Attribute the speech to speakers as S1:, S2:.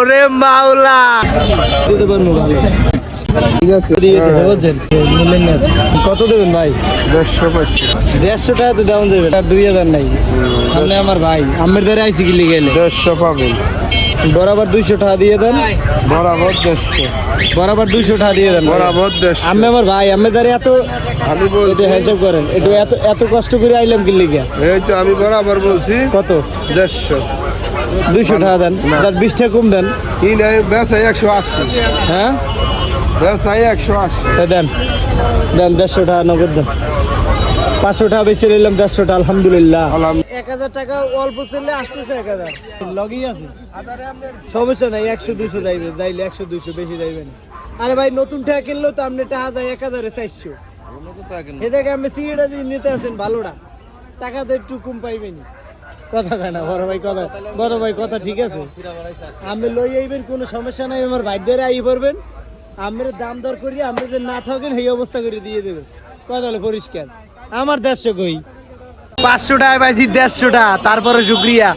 S1: ওরে মাওলা দিতে পারবো ভালো ঠিক আছে বুঝছেন কত দেবেন ভাই 150 টাকা তো দেওয়া দেবেন আর 2000 নাই সামনে আমার ভাই আমের দ্বারা আইসি গিলি গেলে
S2: 150 পাবেন
S1: বরাবর 200 টাকা দিয়ে দেন
S2: বরাবর 150
S1: বরাবর 200 টাকা দিয়ে দেন
S2: বরাবর 150
S1: আমি আমার ভাই আমের দ্বারা এত
S2: আমি বলছি
S1: হিসাব করেন একটু এত এত কষ্ট করে আইলাম গিলি গিয়া
S2: এই তো আমি বরাবর বলছি
S1: কত
S2: 150
S1: 200 টাকা দেন তার 20 টাকা কম দেন
S2: কি নাই বেচাই 180
S1: হ্যাঁ
S2: বেচাই 180
S1: দেন দেন 150 টাকা নগদ দেন 500 টাকা বেশি নিলাম 150 টাকা আলহামদুলিল্লাহ 1000 টাকা অল্প ছেলে 800 1000 লগই আছে সমস্যা নাই 100 200 যাইবে যাইলে 100 200 বেশি যাইবে না আরে ভাই নতুন টাকা কিনলো তো আপনি টাকা যায় 1000 এ 400 এদিকে আমি সিগারেট দিয়ে নিতে আছেন ভালোটা টাকা তো একটু কম পাইবেন কথা কয় না বড় ভাই কথা ঠিক আছে আমি লই আইবেন কোনো সমস্যা নাই আমার ভাইদের আই পড়বেন আমরা দাম দর করি আমরা যে না ঠকেন এই অবস্থা করে দিয়ে দেবেন কথা হলো পরিষ্কার আমার 150 কই 500 টাকা পাইছি 150 টাকা তারপরে শুকরিয়া